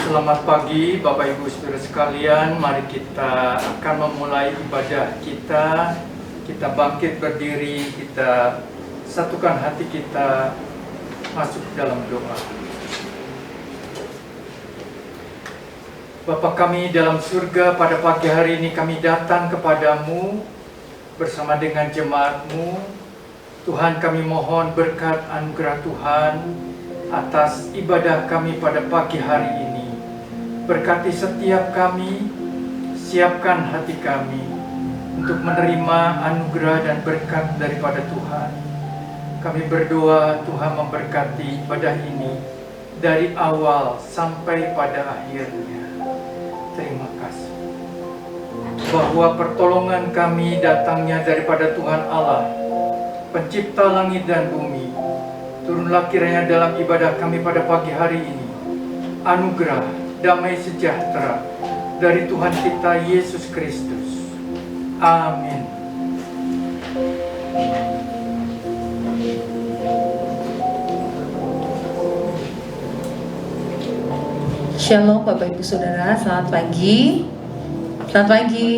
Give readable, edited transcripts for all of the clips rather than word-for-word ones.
Selamat pagi Bapak Ibu Saudara sekalian. Mari kita akan memulai ibadah kita. Kita bangkit berdiri, kita satukan hati kita masuk dalam doa. Bapa kami dalam surga, pada pagi hari ini kami datang kepadamu bersama dengan jemaat-Mu. Tuhan, kami mohon berkat anugerah Tuhan atas ibadah kami pada pagi hari ini. Berkati setiap kami, siapkan hati kami untuk menerima anugerah dan berkat daripada Tuhan. Kami berdoa Tuhan memberkati ibadah ini dari awal sampai pada akhirnya. Terima kasih bahwa pertolongan kami datangnya daripada Tuhan Allah, pencipta langit dan bumi. Turunlah kiranya dalam ibadah kami pada pagi hari ini anugerah, damai sejahtera dari Tuhan kita Yesus Kristus. Amin. Shalom Bapak Ibu Saudara, selamat pagi. Selamat pagi.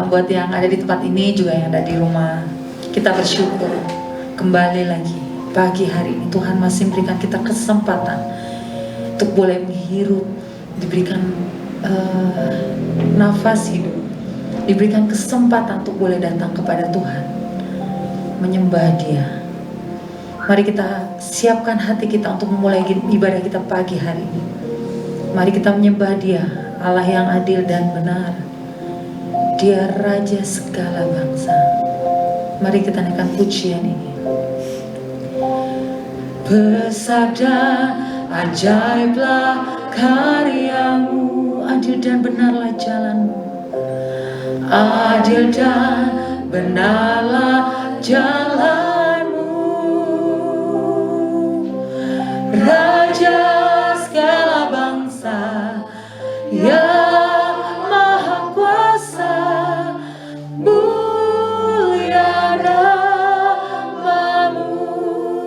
Buat yang ada di tempat ini juga yang ada di rumah, kita bersyukur kembali lagi pagi hari ini Tuhan masih memberikan kita kesempatan untuk boleh menghirup, diberikan nafas hidup, diberikan kesempatan untuk boleh datang kepada Tuhan, menyembah Dia. Mari kita siapkan hati kita untuk memulai ibadah kita pagi hari ini. Mari kita menyembah Dia, Allah yang adil dan benar. Dia Raja segala bangsa. Mari kita naikkan pujian ini. Besar dan ajaiblah karyamu, adil dan benarlah jalanmu. Adil dan benarlah jalanmu. Raja segala bangsa, yang maha kuasa, mulia namamu.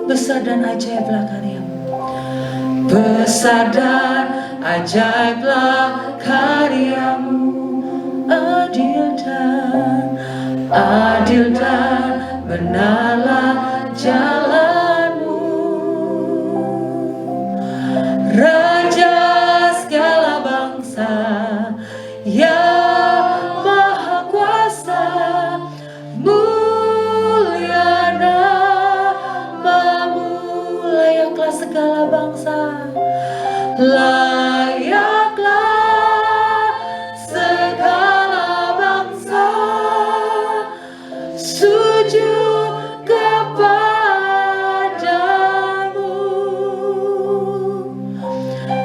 Besar dan ajaiblah karyamu. Besar dan ajaiblah karyamu, adil dan benarlah jalanmu. Raja segala bangsa, yang maha kuasa, mulia namamu. Layaklah segala bangsa, layaklah segala bangsa sujud kepadamu,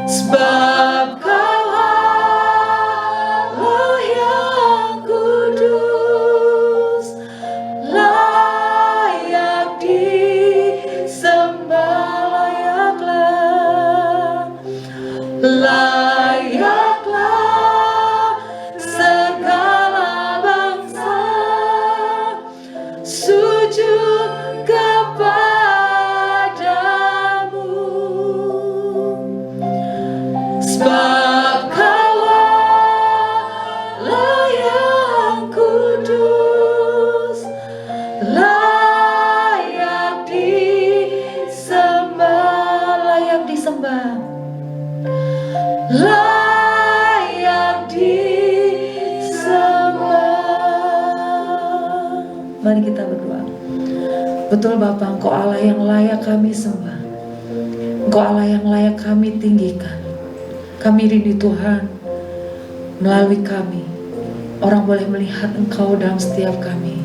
sebab Kau Allah yang kudus, layak disembah. Layaklah segala bangsa sujud kepadamu, sebab Kau Allah yang kudus, layak disembah, layak disembah, layak disembah. Mari kita berdoa. Betul Bapa, Engkau Allah yang layak kami sembah, Engkau Allah yang layak kami tinggikan. Kami rindu Tuhan, melalui kami orang boleh melihat Engkau dalam setiap kami.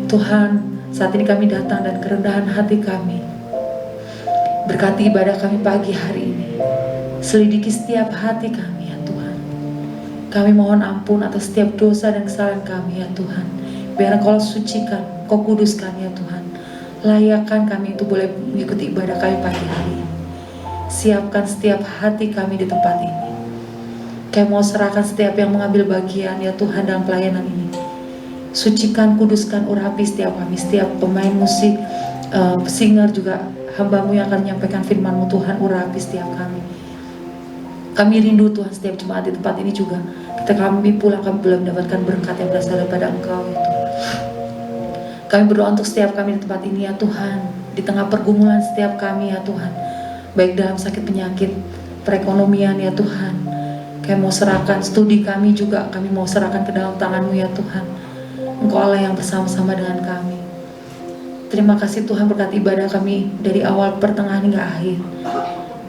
Tuhan, saat ini kami datang dan kerendahan hati kami, berkati ibadah kami pagi hari ini. Selidiki setiap hati kami ya Tuhan. Kami mohon ampun atas setiap dosa dan kesalahan kami ya Tuhan. Biar Engkau sucikan, Engkau kuduskan ya Tuhan. Layakkan kami itu boleh mengikuti ibadah kami pagi hari ini. Siapkan setiap hati kami di tempat ini. Kami mau serahkan setiap yang mengambil bagian ya Tuhan dalam pelayanan ini. Sucikan, kuduskan, urapi setiap kami, setiap pemain musik, singer juga hamba-Mu yang akan menyampaikan firman-Mu. Tuhan, urapi setiap kami. Kami rindu Tuhan setiap jemaat di tempat ini juga. Ketika kami pulang, kami belum mendapatkan berkat yang berasal daripada Engkau ya Tuhan. Kami berdoa untuk setiap kami di tempat ini ya Tuhan. Di tengah pergumulan setiap kami ya Tuhan. Baik dalam sakit penyakit, perekonomian ya Tuhan. Kami mau serahkan studi kami juga, kami mau serahkan ke dalam tangan-Mu ya Tuhan. Engkau Allah yang bersama-sama dengan kami. Terima kasih Tuhan berkat ibadah kami dari awal pertengahan hingga akhir.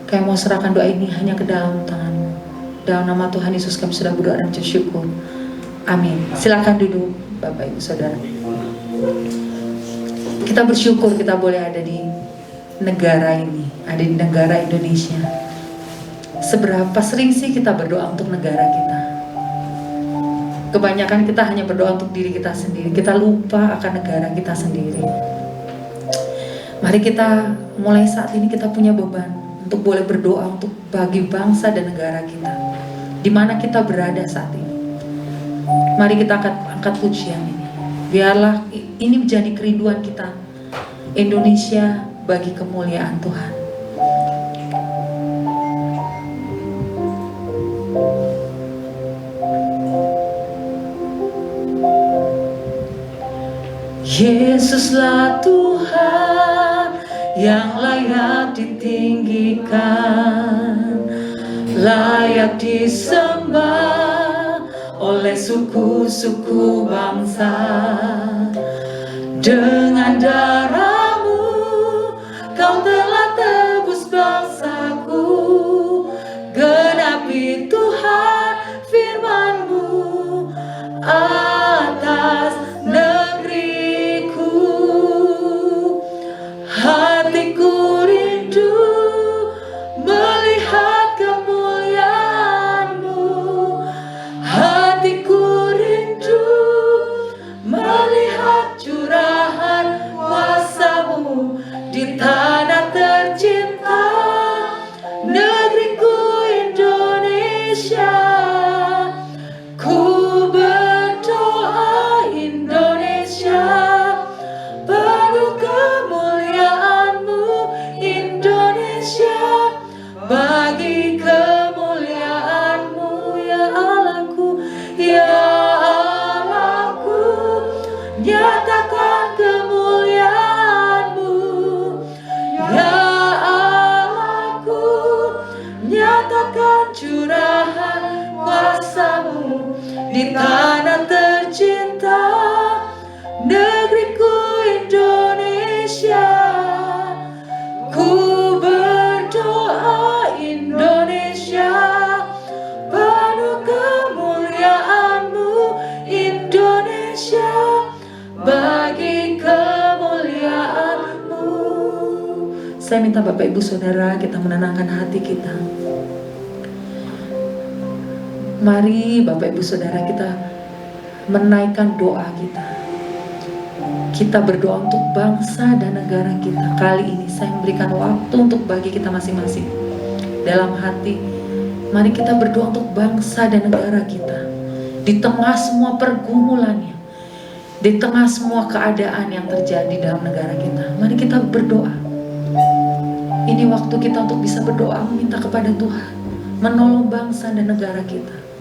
Kami mau serahkan doa ini hanya ke dalam tangan-Mu. Dalam nama Tuhan Yesus kami sudah berdoa dan bersyukur. Amin. Silakan duduk Bapak Ibu Saudara. Kita bersyukur kita boleh ada di negara ini, ada di negara Indonesia. Seberapa sering sih kita berdoa untuk negara kita? Kebanyakan kita hanya berdoa untuk diri kita sendiri. Kita lupa akan negara kita sendiri. Mari kita mulai saat ini kita punya beban untuk boleh berdoa untuk bagi bangsa dan negara kita, di mana kita berada saat ini. Mari kita angkat pujian ini. Biarlah ini menjadi kerinduan kita, Indonesia bagi kemuliaan Tuhan. Yesuslah Tuhan yang layak ditinggikan, layak disembah oleh suku-suku bangsa. Dengan darah-Mu Kau telah tebus bangsaku. Genapi Tuhan firman-Mu atas negeriku. Hatiku rindu melihat kemuliaan-Mu. Hatiku rindu melihat curahan kuasa-Mu di tanah tercinta, negeriku Indonesia. Ku berdoa Indonesia, penuh kemuliaan-Mu Indonesia, bagi kemuliaan-Mu ya Allahku, ya Allahku, nyatakan kemuliaan-Mu ya Allahku, nyatakan curahan kuasa-Mu di tanah tercinta, negeriku Indonesia. Ku berdoa Indonesia, penuh kemuliaan-Mu Indonesia, bagi kemuliaan-Mu. Saya minta Bapak Ibu Saudara kita menenangkan hati kita. Mari Bapak Ibu Saudara kita menaikkan doa kita. Kita berdoa untuk bangsa dan negara kita. Kali ini saya memberikan waktu untuk bagi kita masing-masing dalam hati. Mari kita berdoa untuk bangsa dan negara kita. Di tengah semua pergumulannya, di tengah semua keadaan yang terjadi dalam negara kita, mari kita berdoa. Ini waktu kita untuk bisa berdoa, meminta kepada Tuhan menolong bangsa dan negara kita.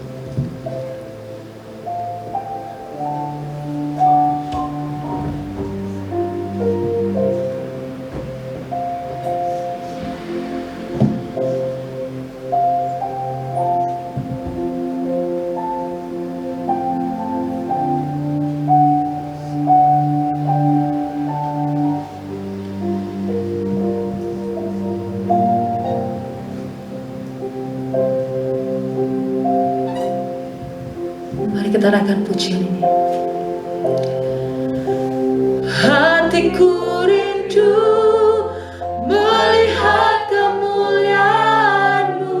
Mari kita naikkan pujian ini. Hatiku rindu melihat kemuliaan-Mu.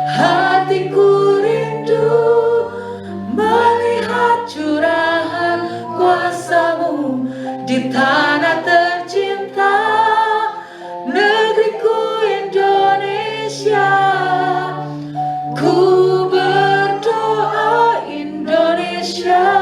Hatiku rindu melihat curahan kuasa-Mu di tanah tercinta, negeriku Indonesia. Ku berdoa Indonesia,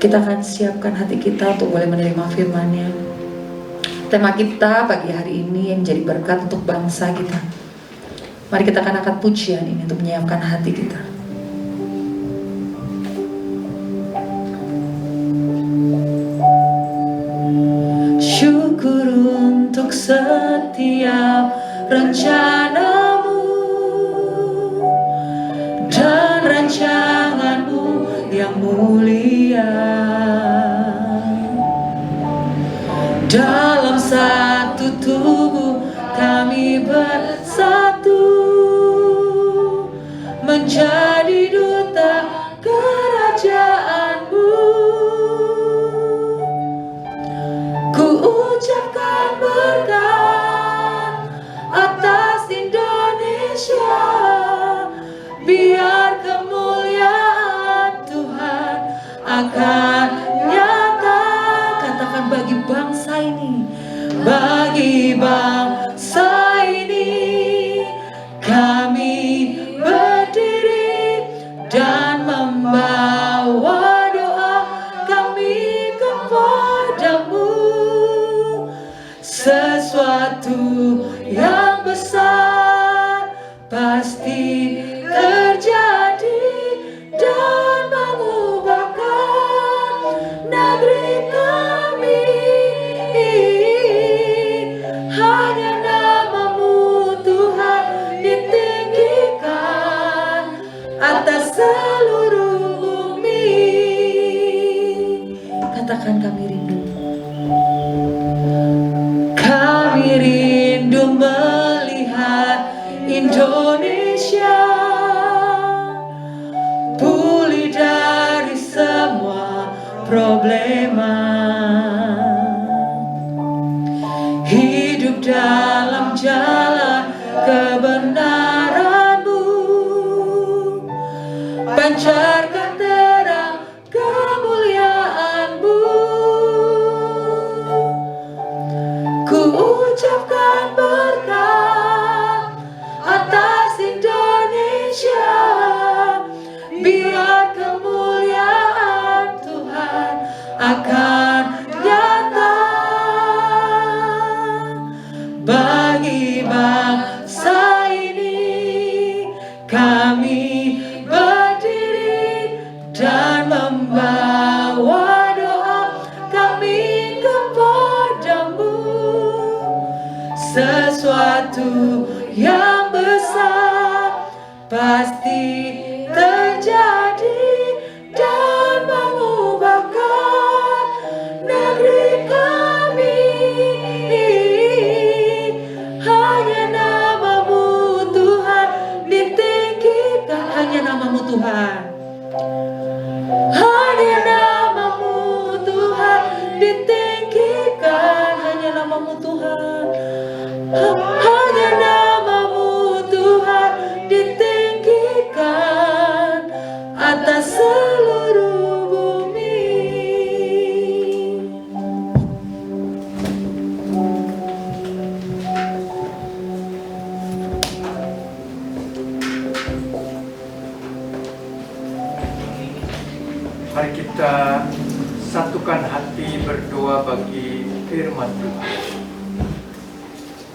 kita akan siapkan hati kita untuk boleh menerima firman-Nya. Tema kita pagi hari ini yang jadi berkat untuk bangsa kita. Mari kita akan angkat pujian ini untuk menyiapkan hati kita. Syukur untuk setiap rencanamu dan rancanganmu yang mulia. Dalam satu tubuh kami bersatu menjadi duta kerajaan-Mu. Ku ucapkan berkat atas Indonesia, biar kemuliaan Tuhan akan nyata. Katakan bagi bangsa ini, bagi bangsa ini kami berdiri dan membawa doa kami kepadamu. Sesuatu yang besar pasti terjadi dan mengubahkan negeri kami. Hanya nama-Mu Tuhan ditinggikan atas seluruh bumi. Katakan kami rindu. Kami rindu melihat Indonesia pulih dari semua problema, hidup dalam jalan kebenaran-Mu, pancarkan terang kemuliaan-Mu. Ku ucapkan berkat atas Indonesia, biar kemuliaan Tuhan akan nyata. Bagi bangsa ini kami berdiri dan membawa doa kami kepadamu. Sesuatu yang besar pasti terjadi dan mengubahkan negeri kami. Hanya nama-Mu Tuhan ditinggikan. Hanya nama-Mu Tuhan. Hanya nama-Mu Tuhan ditinggikan. Hanya nama-Mu Tuhan. Hanya nama-Mu Tuhan ditinggikan atas seluruh bumi. Mari kita satukan hati berdoa bagi firman Tuhan.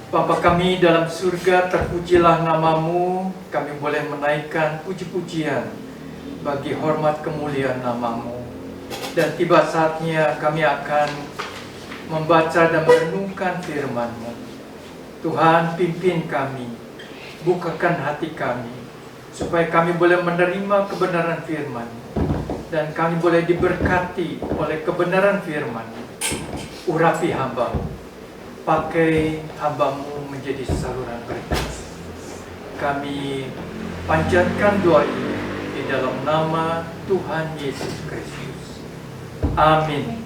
Bapa kami dalam surga, terpujilah nama-Mu. Kami boleh menaikkan puji-pujian bagi hormat kemuliaan nama-Mu. Dan tiba saatnya kami akan membaca dan merenungkan firman-Mu. Tuhan, pimpin kami, bukakan hati kami, supaya kami boleh menerima kebenaran firman, dan kami boleh diberkati oleh kebenaran firman. Urapi hamba-Mu, pakai hamba-Mu menjadi saluran berkat. Kami panjatkan doa ini di dalam nama Tuhan Yesus Kristus. Amin.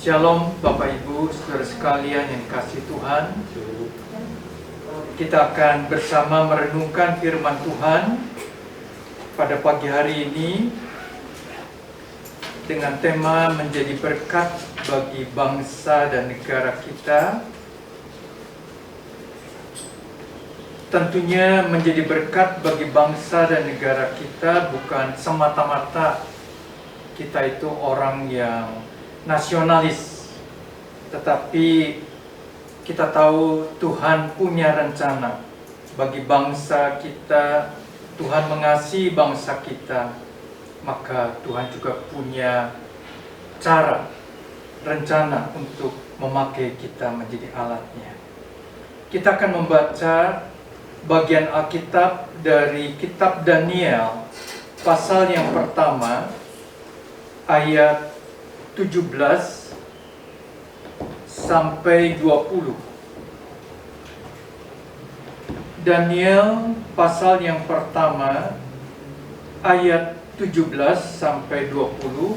Shalom Bapak Ibu, saudara sekalian yang kasih Tuhan. Kita akan bersama merenungkan firman Tuhan pada pagi hari ini dengan tema menjadi berkat bagi bangsa dan negara kita. Tentunya menjadi berkat bagi bangsa dan negara kita bukan semata-mata kita itu orang yang nasionalis, tetapi kita tahu Tuhan punya rencana bagi bangsa kita. Tuhan mengasihi bangsa kita, maka Tuhan juga punya cara, rencana untuk memakai kita menjadi alatnya. Kita akan membaca bagian Alkitab dari kitab Daniel, pasal yang pertama, ayat 17 sampai 20. Daniel pasal yang pertama, ayat 17 sampai 20.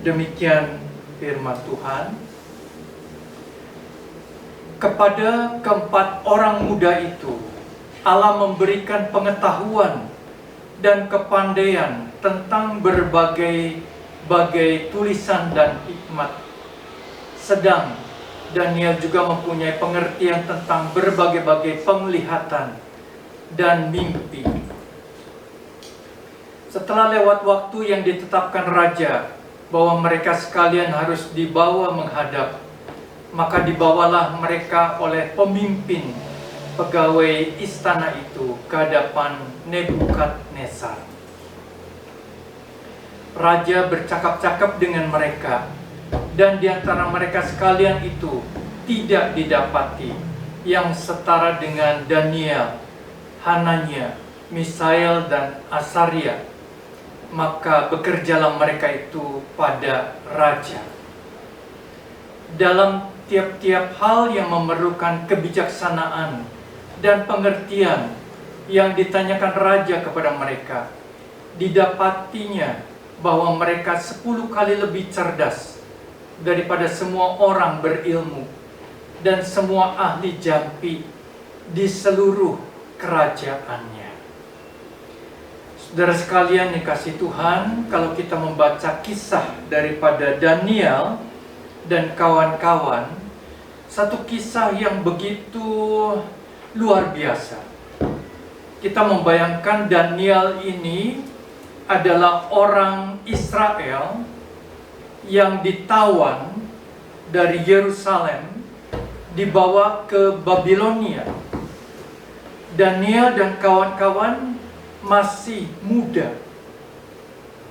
Demikian firman Tuhan. Kepada keempat orang muda itu, Allah memberikan pengetahuan dan kepandaian tentang berbagai tulisan dan hikmat. Sedang Daniel juga mempunyai pengertian tentang berbagai penglihatan dan mimpi. Setelah lewat waktu yang ditetapkan raja bahwa mereka sekalian harus dibawa menghadap, maka dibawalah mereka oleh pemimpin pegawai istana itu ke hadapan Nebukadnezar. Raja bercakap-cakap dengan mereka, dan di antara mereka sekalian itu tidak didapati yang setara dengan Daniel, Hanania, Misael, dan Asaria. Maka bekerjalah mereka itu pada raja. Dalam tiap-tiap hal yang memerlukan kebijaksanaan dan pengertian yang ditanyakan raja kepada mereka, didapatinya bahwa mereka 10 kali lebih cerdas daripada semua orang berilmu dan semua ahli jampi di seluruh kerajaannya. Saudara sekalian yang kasih Tuhan, kalau kita membaca kisah daripada Daniel dan kawan-kawan, satu kisah yang begitu luar biasa. Kita membayangkan Daniel ini adalah orang Israel yang ditawan dari Yerusalem, dibawa ke Babilonia. Daniel dan kawan-kawan masih muda,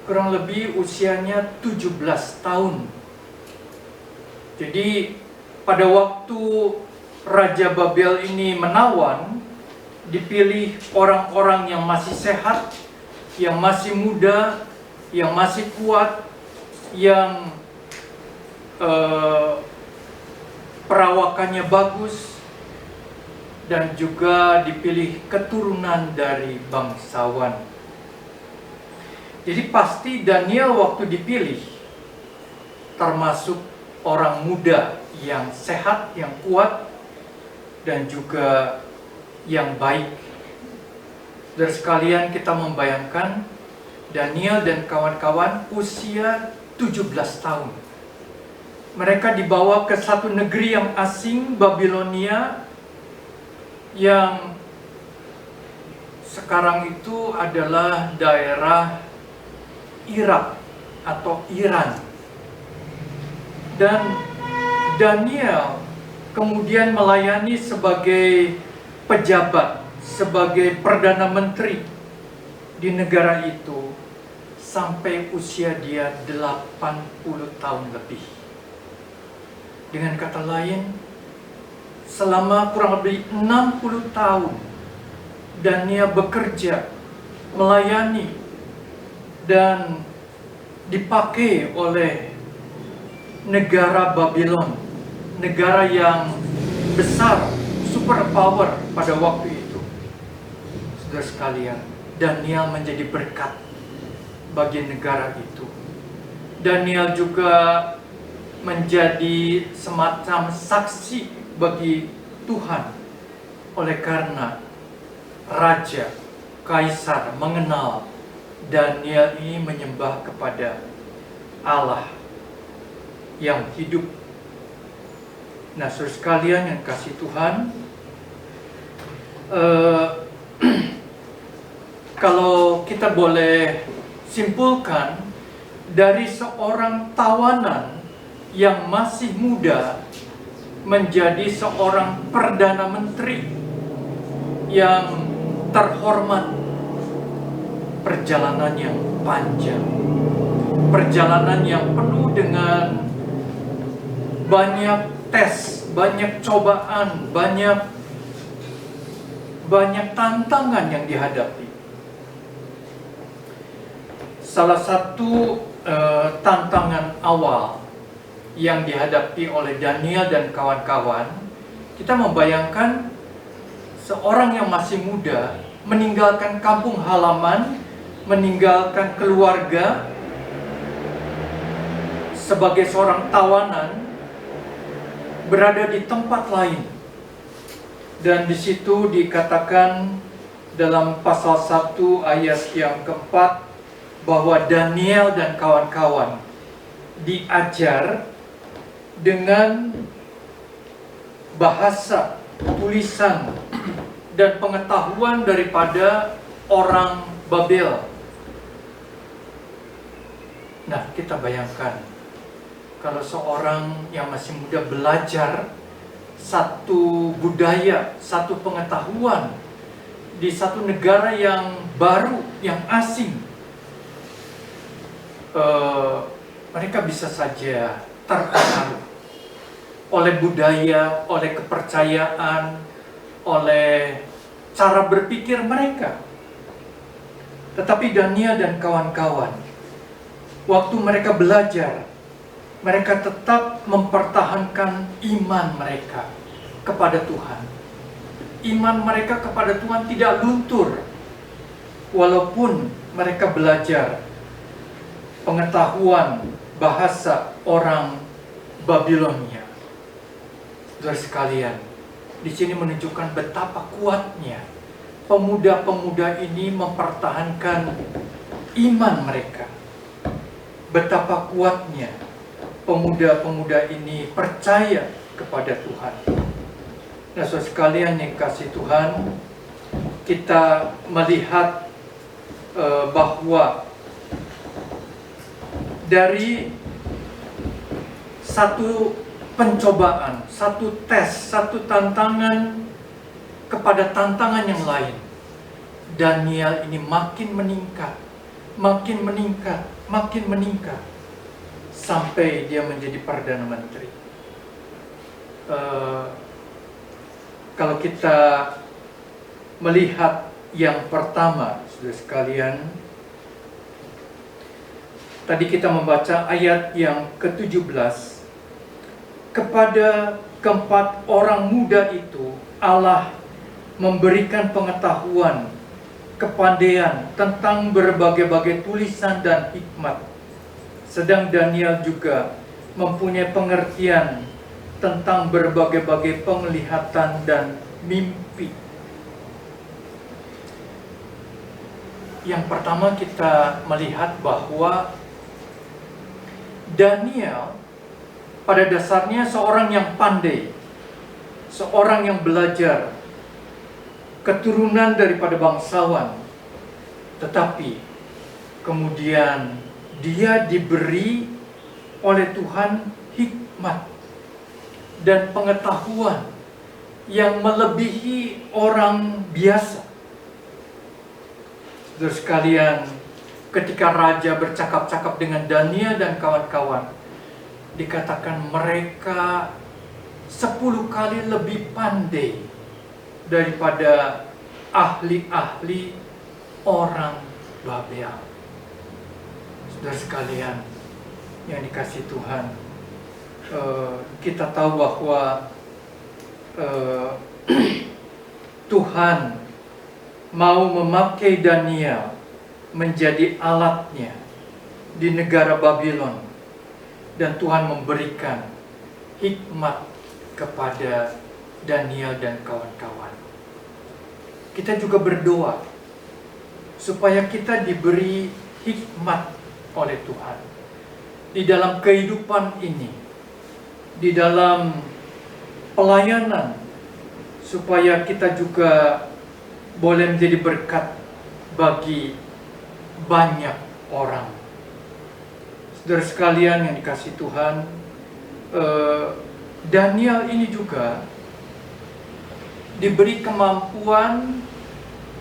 kurang lebih usianya 17 tahun. Jadi pada waktu Raja Babel ini menawan, dipilih orang-orang yang masih sehat, yang masih muda, yang masih kuat, yang perawakannya bagus, dan juga dipilih keturunan dari bangsawan. Jadi pasti Daniel waktu dipilih termasuk orang muda yang sehat, yang kuat, dan juga yang baik. Saudara sekalian, kita membayangkan Daniel dan kawan-kawan usia 17 tahun. Mereka dibawa ke satu negeri yang asing, Babilonia, yang sekarang itu adalah daerah Irak atau Iran. Dan Daniel kemudian melayani sebagai pejabat, sebagai perdana menteri di negara itu sampai usia dia 80 tahun lebih. Dengan kata lain, selama kurang lebih 60 tahun Daniel bekerja, melayani, dan dipakai oleh negara Babylon, negara yang besar, superpower pada waktu itu. Saudara sekalian, Daniel menjadi berkat bagi negara itu. Daniel juga menjadi semacam saksi bagi Tuhan, oleh karena Raja Kaisar mengenal Daniel ini menyembah kepada Allah yang hidup. Nah, saudara sekalian yang kasih Tuhan, kalau kita boleh simpulkan dari seorang tawanan yang masih muda menjadi seorang perdana menteri yang terhormat. Perjalanan yang panjang, perjalanan yang penuh dengan banyak tes, banyak cobaan, banyak tantangan yang dihadapi. Salah satu tantangan awal yang dihadapi oleh Daniel dan kawan-kawan, kita membayangkan seorang yang masih muda meninggalkan kampung halaman, meninggalkan keluarga sebagai seorang tawanan, berada di tempat lain. Dan di situ dikatakan dalam pasal 1 ayat yang keempat bahwa Daniel dan kawan-kawan diajar dengan bahasa, tulisan, dan pengetahuan daripada orang Babel. Nah, kita bayangkan kalau seorang yang masih muda belajar satu budaya, satu pengetahuan di satu negara yang baru, yang asing, mereka bisa saja terpengaruh oleh budaya, oleh kepercayaan, oleh cara berpikir mereka. Tetapi Daniel dan kawan-kawan, waktu mereka belajar, mereka tetap mempertahankan iman mereka kepada Tuhan. Iman mereka kepada Tuhan tidak luntur, walaupun mereka belajar pengetahuan bahasa orang Babilonia. Saudara sekalian, di sini menunjukkan betapa kuatnya pemuda-pemuda ini mempertahankan iman mereka. Betapa kuatnya pemuda-pemuda ini percaya kepada Tuhan. Nah, saudara sekalian yang kasih Tuhan, kita melihat bahwa dari satu pencobaan, satu tes, satu tantangan kepada tantangan yang lain, Daniel ini makin meningkat, makin meningkat, makin meningkat, sampai dia menjadi Perdana Menteri. Kalau kita melihat yang pertama, saudara sekalian, tadi kita membaca ayat yang ke-17. Kepada keempat orang muda itu, Allah memberikan pengetahuan, kepandaian tentang berbagai-bagai tulisan dan hikmat. Sedang Daniel juga mempunyai pengertian tentang berbagai-bagai penglihatan dan mimpi. Yang pertama kita melihat bahwa Daniel pada dasarnya seorang yang pandai, seorang yang belajar, keturunan daripada bangsawan. Tetapi kemudian dia diberi oleh Tuhan hikmat dan pengetahuan yang melebihi orang biasa. Saudara sekalian, ketika raja bercakap-cakap dengan Daniel dan kawan-kawan, dikatakan mereka 10 kali lebih pandai daripada ahli-ahli orang Babel. Saudara sekalian yang dikasih Tuhan, kita tahu bahwa Tuhan mau memakai Daniel menjadi alatnya di negara Babylon, dan Tuhan memberikan hikmat kepada Daniel dan kawan-kawan. Kita juga berdoa supaya kita diberi hikmat oleh Tuhan di dalam kehidupan ini, di dalam pelayanan, supaya kita juga boleh menjadi berkat bagi banyak orang. Saudara sekalian yang dikasihi Tuhan, Daniel ini juga diberi kemampuan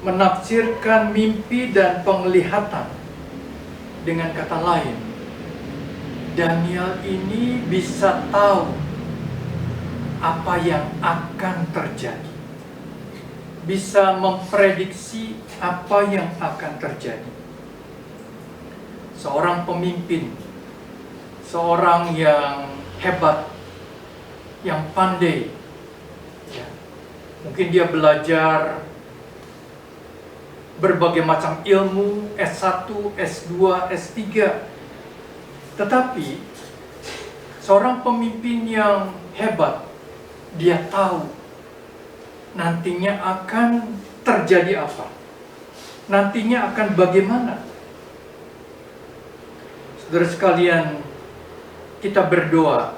menafsirkan mimpi dan penglihatan. Dengan kata lain, Daniel ini bisa tahu apa yang akan terjadi, bisa memprediksi apa yang akan terjadi. Seorang pemimpin, seorang yang hebat, yang pandai, ya. Mungkin dia belajar berbagai macam ilmu, S1, S2, S3. Tetapi seorang pemimpin yang hebat, dia tahu nantinya akan terjadi apa, nantinya akan bagaimana. Saudara sekalian, kita berdoa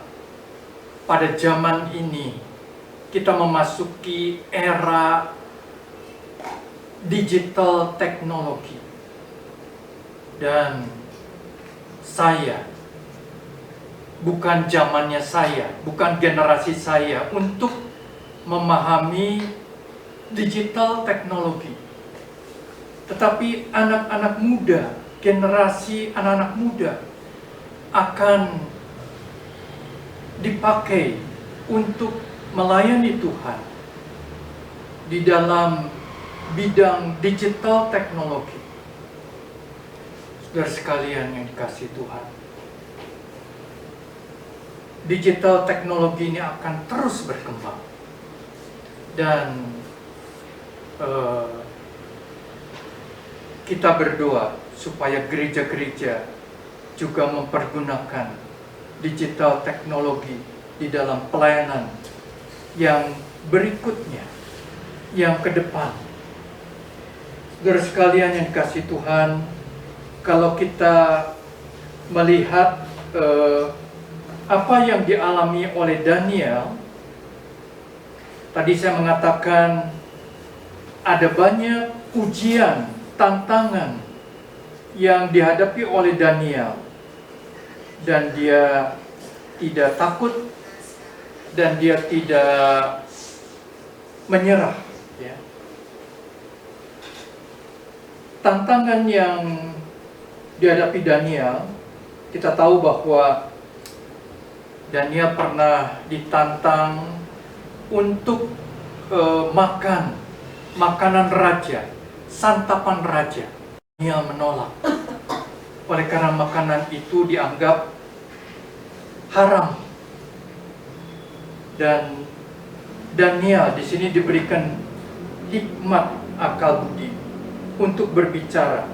pada zaman ini, kita memasuki era digital teknologi, dan saya, bukan zamannya saya, bukan generasi saya untuk memahami digital teknologi, tetapi anak-anak muda, generasi anak-anak muda akan dipakai untuk melayani Tuhan di dalam bidang digital teknologi. Saudara sekalian yang dikasihi Tuhan, digital teknologi ini akan terus berkembang, dan kita berdoa supaya gereja-gereja juga mempergunakan digital teknologi di dalam pelayanan yang berikutnya, yang ke depan. Saudara sekalian yang dikasihi Tuhan, kalau kita melihat apa yang dialami oleh Daniel, tadi saya mengatakan ada banyak ujian, tantangan yang dihadapi oleh Daniel, dan dia tidak takut dan dia tidak menyerah. Ya. Tantangan yang dihadapi Daniel, kita tahu bahwa Daniel pernah ditantang untuk makan makanan raja, santapan raja. Daniel menolak, oleh karena makanan itu dianggap haram. Dan Daniel di sini diberikan hikmat akal budi untuk berbicara.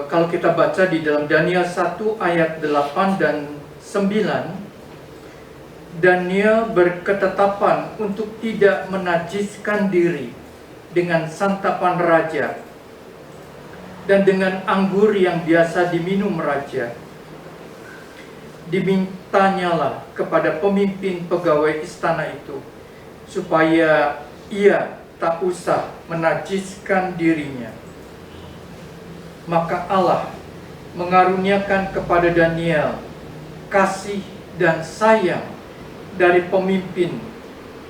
Kalau kita baca di dalam Daniel 1 ayat 8 dan 9, Daniel berketetapan untuk tidak menajiskan diri dengan santapan raja dan dengan anggur yang biasa diminum raja. Dimintanyalah kepada pemimpin pegawai istana itu supaya ia tak usah menajiskan dirinya. Maka Allah mengaruniakan kepada Daniel kasih dan sayang dari pemimpin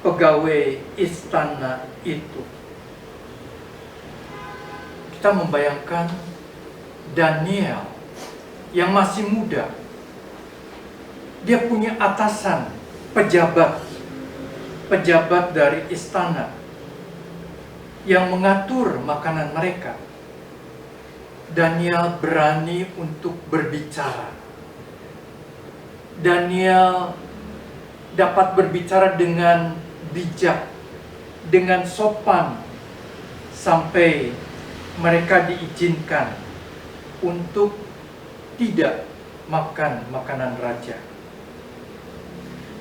pegawai istana itu. Kita membayangkan Daniel yang masih muda, dia punya atasan, pejabat dari istana yang mengatur makanan mereka. Daniel berani untuk berbicara. Daniel dapat berbicara dengan bijak, dengan sopan, sampai mereka diizinkan untuk tidak makan makanan raja.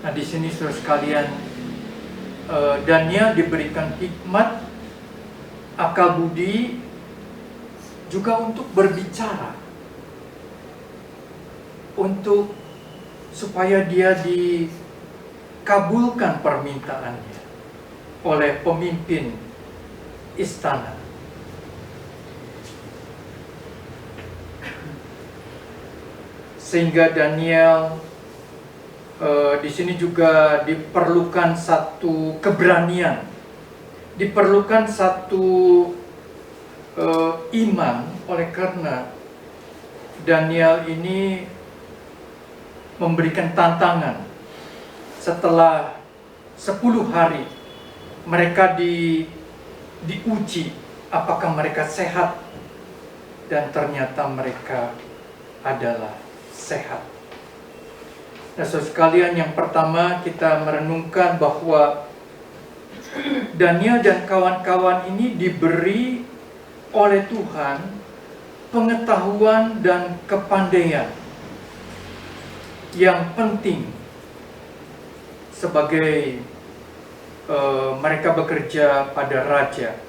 Nah, di sini saudara sekalian, Daniel diberikan hikmat, akal budi, juga untuk berbicara, untuk supaya dia dikabulkan permintaannya oleh pemimpin istana. Sehingga Daniel di sini juga diperlukan satu keberanian, diperlukan satu iman, oleh karena Daniel ini memberikan tantangan. Setelah 10 hari mereka diuji apakah mereka sehat, dan ternyata mereka adalah sehat. Nah, saudara sekalian, yang pertama kita merenungkan bahwa Daniel dan kawan-kawan ini diberi oleh Tuhan pengetahuan dan kepandaian yang penting sebagai mereka bekerja pada raja.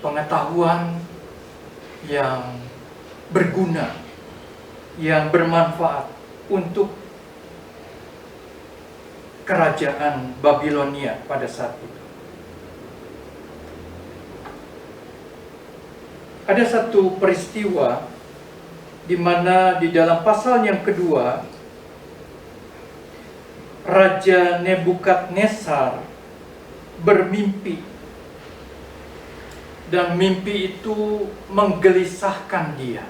Pengetahuan yang berguna, yang bermanfaat untuk kerajaan Babilonia pada saat itu. Ada satu peristiwa di mana di dalam pasal yang kedua, Raja Nebukadnezar bermimpi, dan mimpi itu menggelisahkan dia.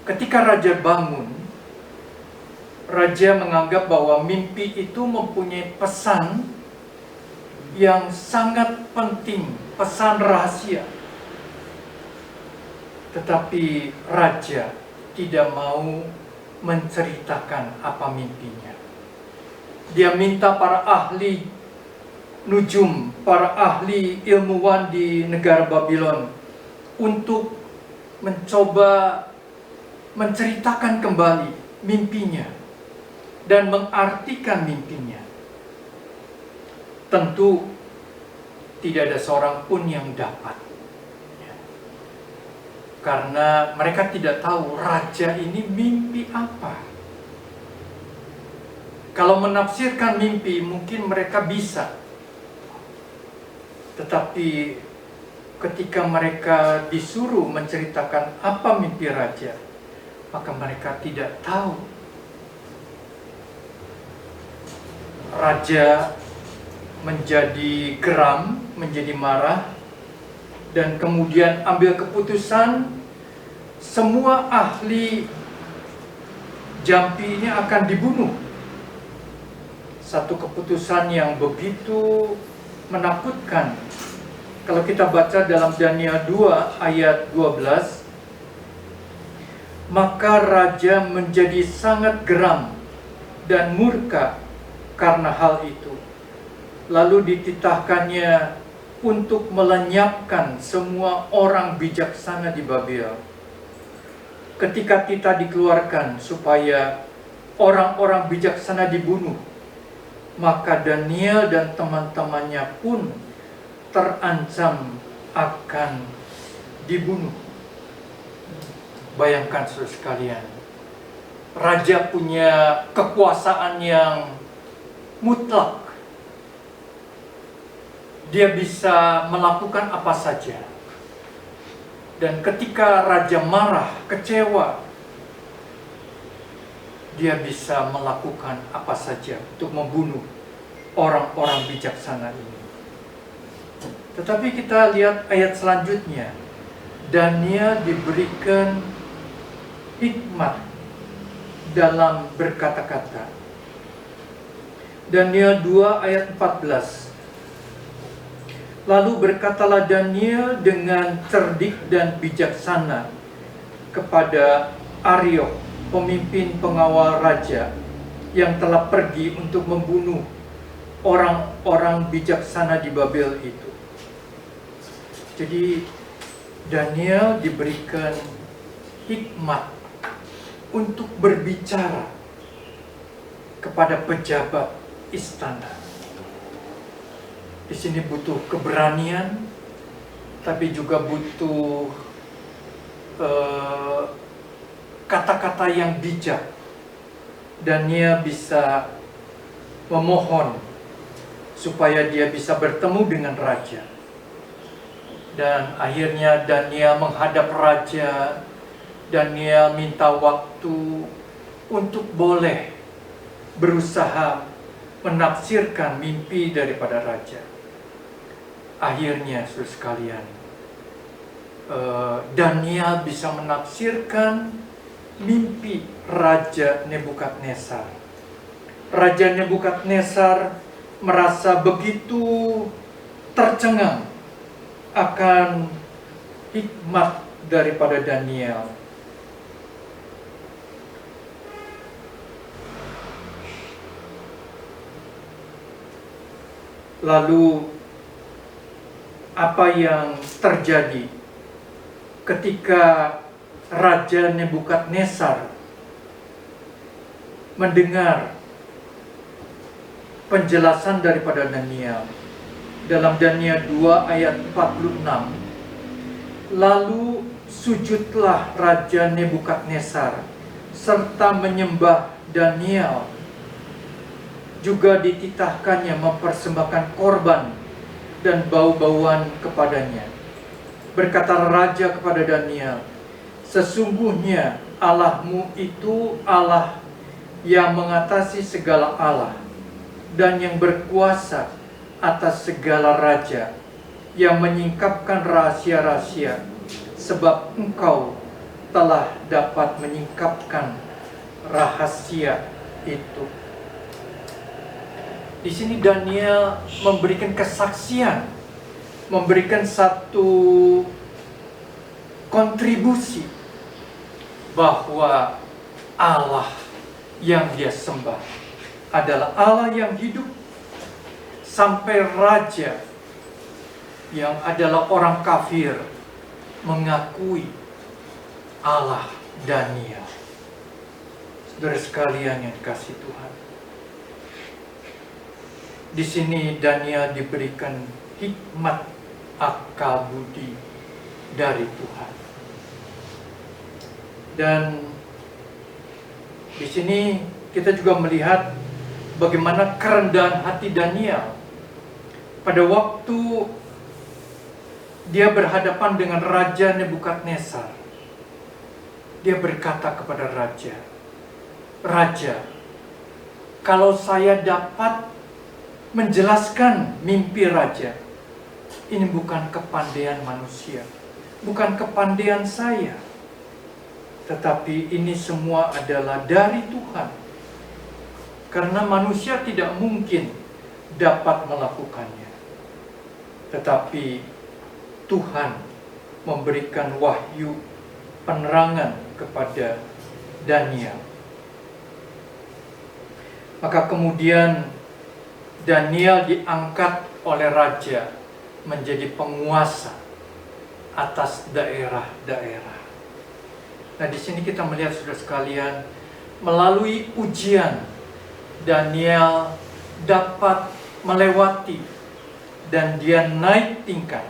Ketika raja bangun, raja menganggap bahwa mimpi itu mempunyai pesan yang sangat penting, pesan rahasia. Tetapi raja tidak mau menceritakan apa mimpinya. Dia minta para ahli nujum, para ahli ilmuwan di negara Babylon untuk mencoba menceritakan kembali mimpinya dan mengartikan mimpinya. Tentu tidak ada seorang pun yang dapat, karena mereka tidak tahu raja ini mimpi apa. Kalau menafsirkan mimpi mungkin mereka bisa, tetapi ketika mereka disuruh menceritakan apa mimpi raja, maka mereka tidak tahu. Raja menjadi geram, menjadi marah, dan kemudian ambil keputusan semua ahli jampi ini akan dibunuh. Satu keputusan yang begitu menakutkan. Kalau kita baca dalam Daniel 2 ayat 12, maka raja menjadi sangat geram dan murka karena hal itu. Lalu dititahkannya untuk melenyapkan semua orang bijaksana di Babel. Ketika kita dikeluarkan supaya orang-orang bijaksana dibunuh, maka Daniel dan teman-temannya pun terancam akan dibunuh. Bayangkan saudara sekalian, raja punya kekuasaan yang mutlak. Dia bisa melakukan apa saja. Dan ketika raja marah, kecewa, dia bisa melakukan apa saja untuk membunuh orang-orang bijaksana ini. Tetapi kita lihat ayat selanjutnya. Daniel diberikan hikmat dalam berkata-kata. Daniel 2 ayat 14. Lalu berkatalah Daniel dengan cerdik dan bijaksana kepada Ariok, pemimpin pengawal raja, yang telah pergi untuk membunuh orang-orang bijaksana di Babel itu. Jadi Daniel diberikan hikmat untuk berbicara kepada pejabat istana. Di sini butuh keberanian, tapi juga butuh kata-kata yang bijak. Daniel bisa memohon supaya dia bisa bertemu dengan raja. Dan akhirnya Daniel menghadap raja. Daniel minta waktu untuk boleh berusaha menafsirkan mimpi daripada raja. Akhirnya, saudara sekalian, Daniel bisa menafsirkan mimpi Raja Nebukadnezar. Raja Nebukadnezar merasa begitu tercengang akan hikmat daripada Daniel. Lalu apa yang terjadi ketika Raja Nebukadnezar mendengar penjelasan daripada Daniel? Dalam Daniel 2 ayat 46, lalu sujudlah Raja Nebukadnezar serta menyembah Daniel. Juga dititahkannya mempersembahkan korban dan bau-bauan kepadanya. Berkata raja kepada Daniel, sesungguhnya Allahmu itu Allah yang mengatasi segala Allah dan yang berkuasa atas segala raja, yang menyingkapkan rahasia-rahasia, sebab engkau telah dapat menyingkapkan rahasia itu. Di sini Daniel memberikan kesaksian, memberikan satu kontribusi bahwa Allah yang dia sembah adalah Allah yang hidup. Sampai raja yang adalah orang kafir mengakui Allah Daniel. Saudara sekalian yang dikasihi Tuhan, di sini Daniel diberikan hikmat akal budi dari Tuhan. Dan di sini kita juga melihat bagaimana kerendahan hati Daniel pada waktu dia berhadapan dengan Raja Nebukadnezar. Dia berkata kepada raja, "Raja, kalau saya dapat menjelaskan mimpi raja, ini bukan kepandaian manusia, bukan kepandaian saya, tetapi ini semua adalah dari Tuhan. Karena manusia tidak mungkin dapat melakukannya, tetapi Tuhan memberikan wahyu penerangan kepada Daniel." Maka kemudian Daniel diangkat oleh raja menjadi penguasa atas daerah-daerah. Nah, di sini kita melihat, saudara sekalian, melalui ujian Daniel dapat melewati dan dia naik tingkat.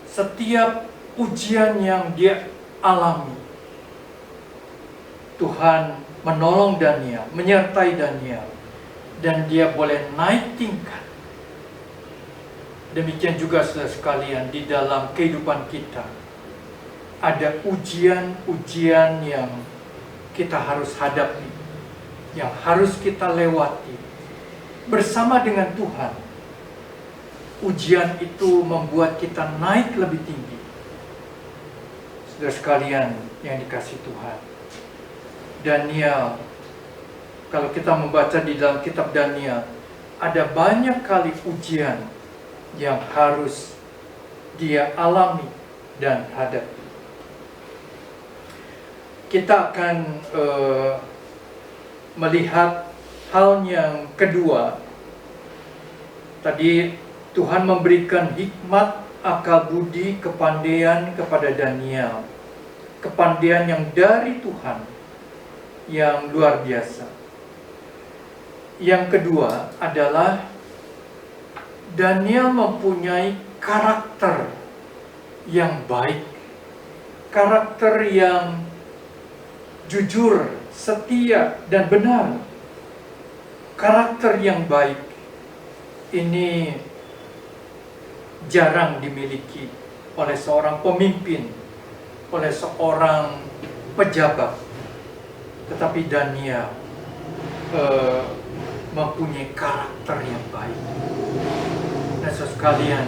Setiap ujian yang dia alami, Tuhan menolong Daniel, menyertai Daniel, dan dia boleh naik tingkat. Demikian juga, saudara sekalian, di dalam kehidupan kita ada ujian-ujian yang kita harus hadapi, yang harus kita lewati bersama dengan Tuhan. Ujian itu membuat kita naik lebih tinggi. Saudara sekalian yang dikasihi Tuhan, Daniel, kalau kita membaca di dalam kitab Daniel, ada banyak kali ujian yang harus dia alami dan hadapi. Kita akan melihat hal yang kedua. Tadi Tuhan memberikan hikmat, akal budi, kepandaian kepada Daniel. Kepandaian yang dari Tuhan, yang luar biasa. Yang kedua adalah Daniel mempunyai karakter yang baik, karakter yang jujur, setia, dan benar. Karakter yang baik ini jarang dimiliki oleh seorang pemimpin, oleh seorang pejabat. Tetapi Daniel mempunyai karakter yang baik. Nah, saudara sekalian,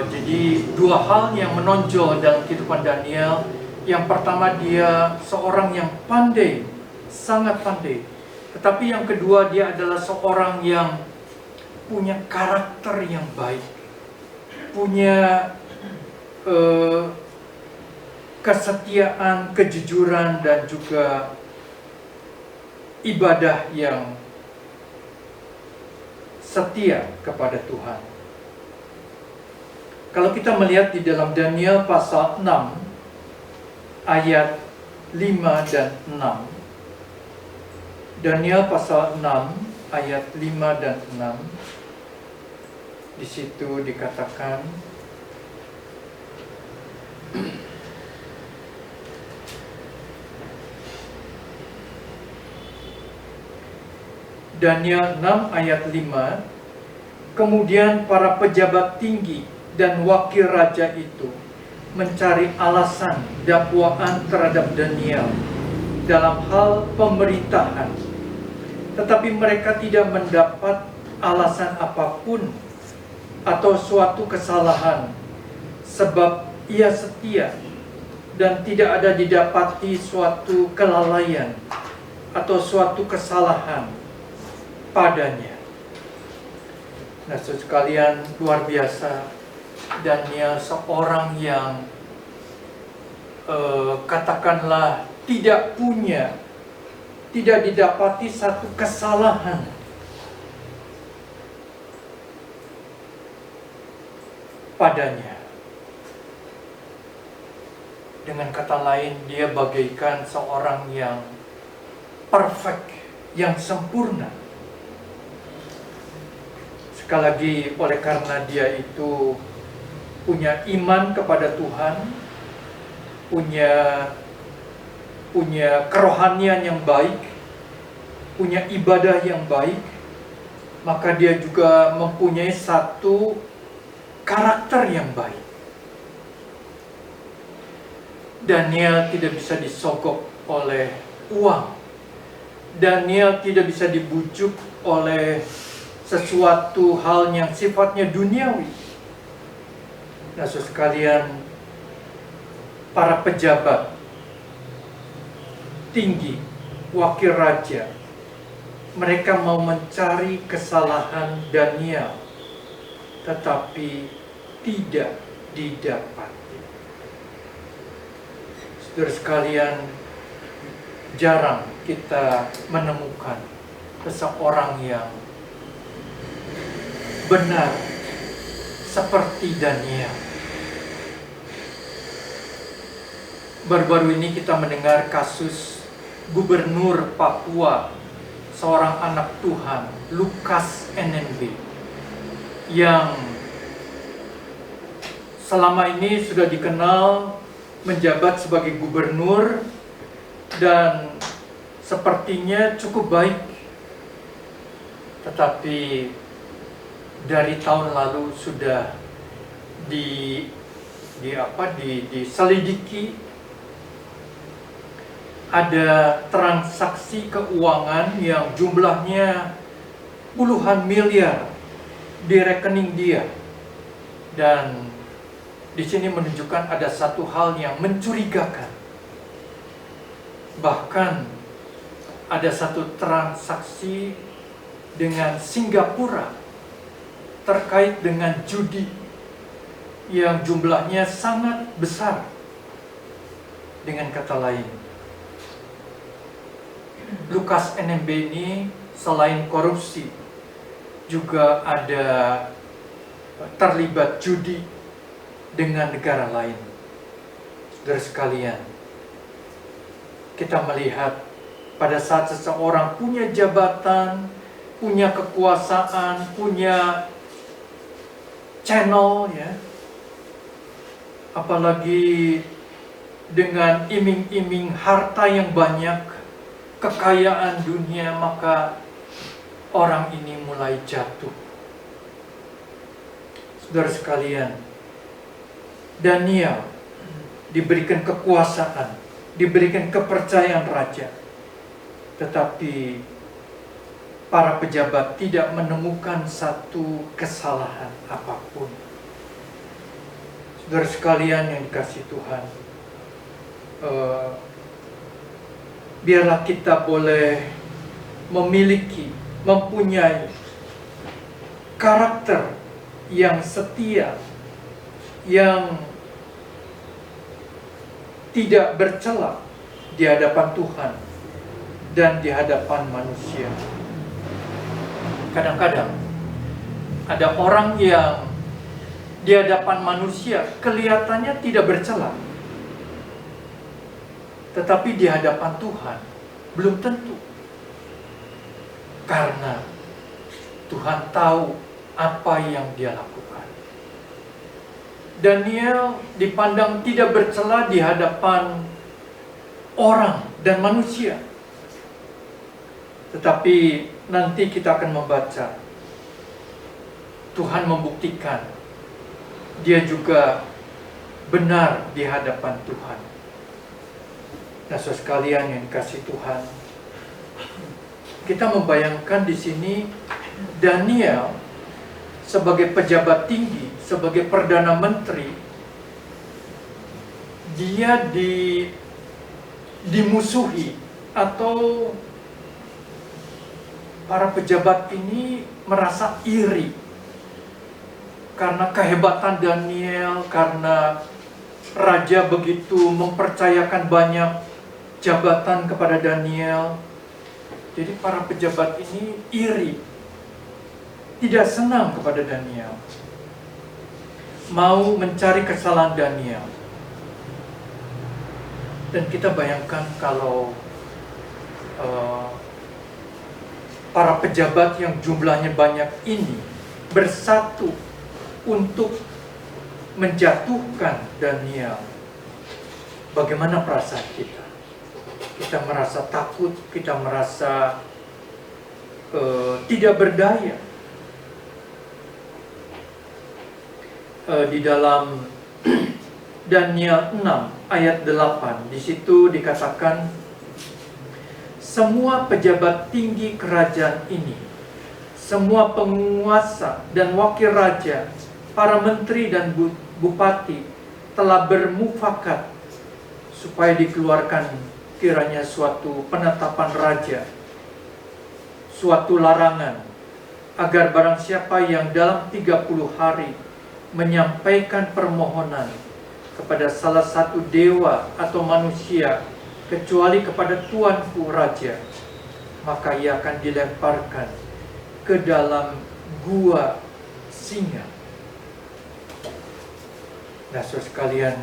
jadi dua hal yang menonjol dalam kehidupan Daniel. Yang pertama, dia seorang yang pandai, sangat pandai. Tetapi yang kedua, dia adalah seorang yang punya karakter yang baik, punya kesetiaan, kejujuran, dan juga ibadah yang setia kepada Tuhan. Kalau kita melihat di dalam Daniel pasal 6 ayat 5 dan 6, Daniel pasal 6 ayat 5 dan 6, di situ dikatakan, Daniel 6 ayat 5, kemudian para pejabat tinggi dan wakil raja itu mencari alasan dakwaan terhadap Daniel dalam hal pemerintahan, tetapi mereka tidak mendapat alasan apapun atau suatu kesalahan, sebab ia setia dan tidak ada didapati suatu kelalaian atau suatu kesalahan padanya. Nah, saudara sekalian, luar biasa, Daniel seorang yang katakanlah tidak didapati satu kesalahan. Padanya. Dengan kata lain, dia bagaikan seorang yang perfect, yang sempurna. Sekali lagi, oleh karena dia itu punya iman kepada Tuhan, punya kerohanian yang baik, punya ibadah yang baik, maka dia juga mempunyai satu karakter yang baik. Daniel tidak bisa disogok oleh uang. Daniel tidak bisa dibujuk oleh sesuatu hal yang sifatnya duniawi. Nah, saudara sekalian, para pejabat tinggi, wakil raja, mereka mau mencari kesalahan Daniel, tetapi tidak didapati. Saudara sekalian, jarang kita menemukan seseorang yang benar seperti Daniel. Baru-baru ini kita mendengar kasus Gubernur Papua, seorang anak Tuhan, Lukas NMB, yang selama ini sudah dikenal menjabat sebagai gubernur dan sepertinya cukup baik. Tetapi dari tahun lalu sudah diselidiki, ada transaksi keuangan yang jumlahnya puluhan miliar di rekening dia. Dan di sini menunjukkan ada satu hal yang mencurigakan. Bahkan ada satu transaksi dengan Singapura terkait dengan judi yang jumlahnya sangat besar. Dengan kata lain, Lukas NMB ini selain korupsi juga ada terlibat judi dengan negara lain. Saudara sekalian, kita melihat pada saat seseorang punya jabatan, punya kekuasaan, punya channel, ya, apalagi dengan iming-iming harta yang banyak, kekayaan dunia, maka orang ini mulai jatuh. Saudara sekalian, Daniel diberikan kekuasaan, diberikan kepercayaan raja, tetapi para pejabat tidak menemukan satu kesalahan apapun. Saudara sekalian yang dikasihi Tuhan, biarlah kita boleh mempunyai karakter yang setia, yang tidak bercela di hadapan Tuhan dan di hadapan manusia. Kadang-kadang ada orang yang di hadapan manusia kelihatannya tidak bercela, tetapi di hadapan Tuhan belum tentu, karena Tuhan tahu apa yang dia lakukan. Daniel dipandang tidak bercela di hadapan orang dan manusia. Tetapi nanti kita akan membaca, Tuhan membuktikan dia juga benar di hadapan Tuhan. Nah, saudara sekalian yang dikasihi Tuhan, kita membayangkan di sini Daniel sebagai pejabat tinggi, sebagai perdana menteri, dia dimusuhi, atau para pejabat ini merasa iri karena kehebatan Daniel, karena raja begitu mempercayakan banyak jabatan kepada Daniel. Jadi para pejabat ini iri, tidak senang kepada Daniel, mau mencari kesalahan Daniel. Dan kita bayangkan kalau para pejabat yang jumlahnya banyak ini bersatu untuk menjatuhkan Daniel, bagaimana perasaan kita? Kita merasa takut, kita merasa tidak berdaya. Di dalam Daniel 6 ayat 8, di situ dikatakan, semua pejabat tinggi kerajaan ini, semua penguasa dan wakil raja, para menteri dan bupati telah bermufakat supaya dikeluarkan kiranya suatu penetapan raja, suatu larangan, agar barang siapa yang dalam 30 hari menyampaikan permohonan kepada salah satu dewa atau manusia, kecuali kepada tuanku raja, maka ia akan dilemparkan ke dalam gua singa. Nah, saudara sekalian,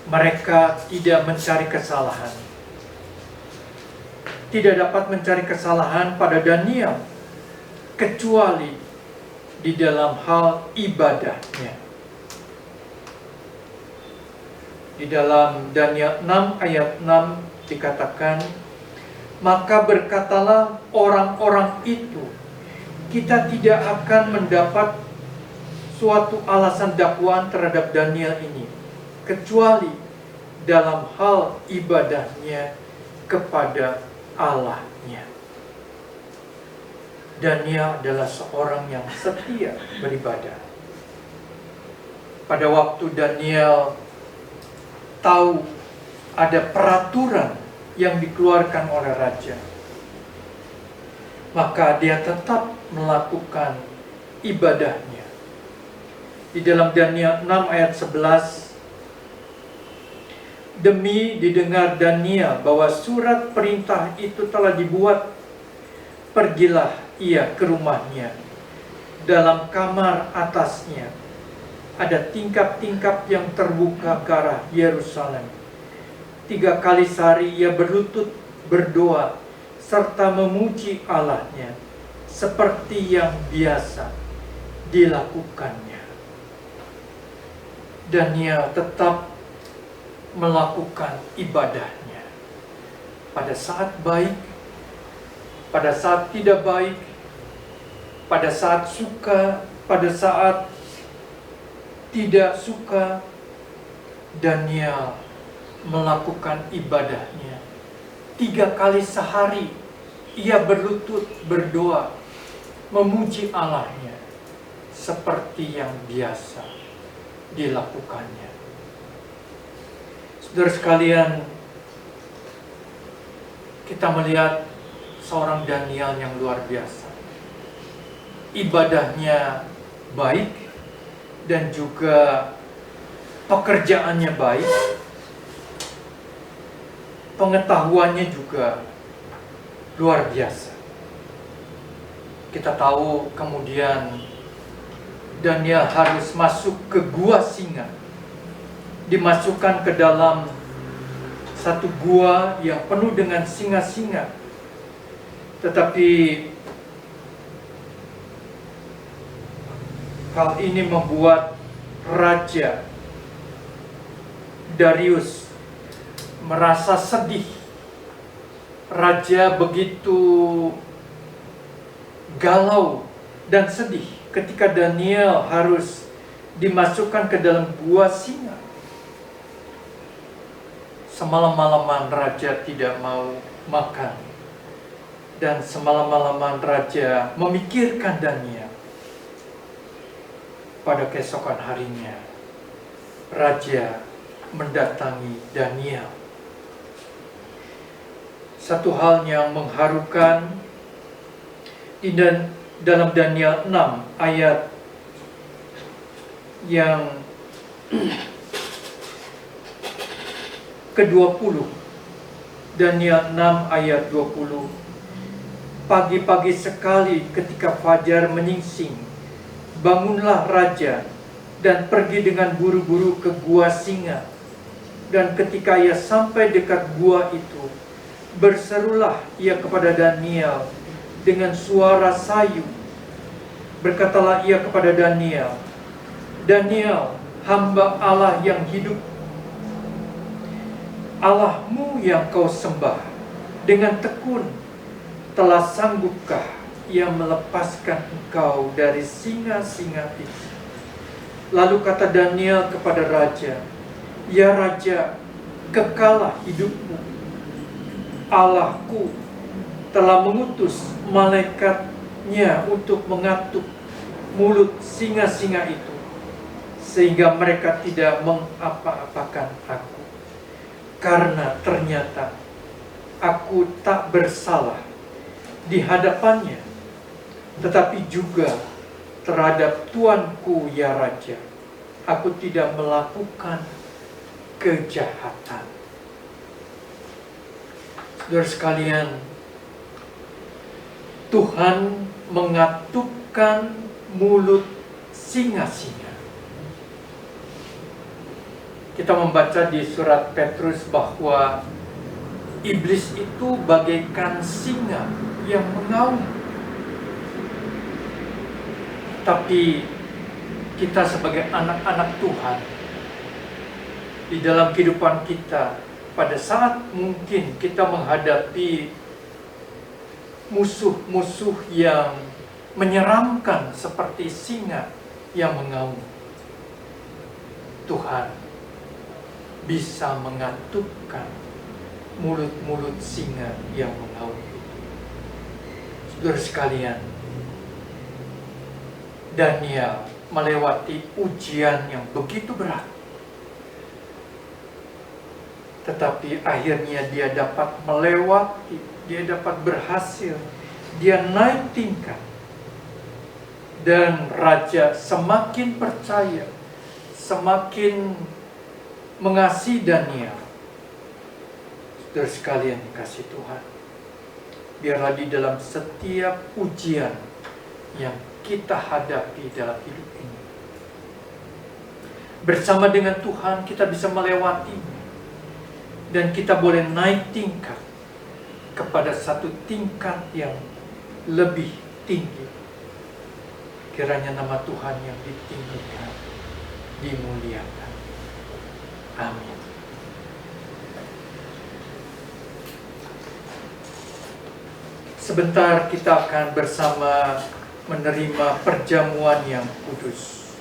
mereka tidak mencari kesalahan, tidak dapat mencari kesalahan pada Daniel, kecuali di dalam hal ibadahnya. Di dalam Daniel 6 ayat 6 dikatakan, maka berkatalah orang-orang itu, kita tidak akan mendapat suatu alasan dakwaan terhadap Daniel ini, kecuali dalam hal ibadahnya kepada Allahnya. Daniel adalah seorang yang setia beribadah. Pada waktu Daniel tahu ada peraturan yang dikeluarkan oleh raja, maka dia tetap melakukan ibadahnya. Di dalam Daniel 6 ayat 11, demi didengar Daniel bahwa surat perintah itu telah dibuat, pergilah ia ke rumahnya. Dalam kamar atasnya ada tingkap-tingkap yang terbuka ke arah Yerusalem. 3 kali sehari ia berlutut berdoa serta memuji Allahnya seperti yang biasa dilakukannya. Daniel tetap melakukan ibadahnya. Pada saat baik, pada saat tidak baik, pada saat suka, pada saat tidak suka, Daniel melakukan ibadahnya. 3 kali sehari ia berlutut berdoa, memuji Allahnya seperti yang biasa dilakukannya. Saudara sekalian, kita melihat seorang Daniel yang luar biasa. Ibadahnya baik dan juga pekerjaannya baik. Pengetahuannya juga luar biasa. Kita tahu kemudian Daniel harus masuk ke gua singa. Dimasukkan ke dalam satu gua yang penuh dengan singa-singa. Tetapi hal ini membuat Raja Darius merasa sedih. Raja begitu galau dan sedih ketika Daniel harus dimasukkan ke dalam gua singa. Semalam-malaman Raja tidak mau makan. Dan semalam-malaman Raja memikirkan Daniel. Pada keesokan harinya, Raja mendatangi Daniel. Satu hal yang mengharukan dalam Daniel 6 ayat yang ke-20. Daniel 6 ayat 20. Pagi-pagi sekali ketika fajar menyingsing, bangunlah raja dan pergi dengan buru-buru ke gua singa. Dan ketika ia sampai dekat gua itu, berserulah ia kepada Daniel dengan suara sayu. Berkatalah ia kepada Daniel, Daniel, hamba Allah yang hidup, Allahmu yang kau sembah dengan tekun, telah sanggupkah ia melepaskan engkau dari singa-singa itu? Lalu kata Daniel kepada raja, ya raja, kekalah hidupmu. Allahku telah mengutus malaikatnya untuk mengatuk mulut singa-singa itu, sehingga mereka tidak mengapa-apakan aku. Karena ternyata aku tak bersalah di hadapannya, tetapi juga terhadap tuanku ya raja, aku tidak melakukan kejahatan. Saudara sekalian, Tuhan mengatupkan mulut singa-singa. Kita membaca di surat Petrus bahwa iblis itu bagaikan singa yang mengaum. Tapi kita sebagai anak-anak Tuhan, di dalam kehidupan kita, pada saat mungkin kita menghadapi musuh-musuh yang menyeramkan seperti singa yang mengaum, Tuhan bisa mengatupkan mulut-mulut singa yang mengaum itu. Saudara sekalian, Daniel melewati ujian yang begitu berat, tetapi akhirnya dia dapat melewati, dia dapat berhasil, dia naik tingkat. Dan raja semakin percaya, semakin mengasihi Daniel. Saudara sekalian dikasih Tuhan, biarlah di dalam setiap ujian yang kita hadapi dalam hidup ini, bersama dengan Tuhan kita bisa melewatinya. Dan kita boleh naik tingkat kepada satu tingkat yang lebih tinggi. Kiranya nama Tuhan yang ditinggikan, dimuliakan. Amin. Sebentar kita akan bersama menerima perjamuan yang kudus.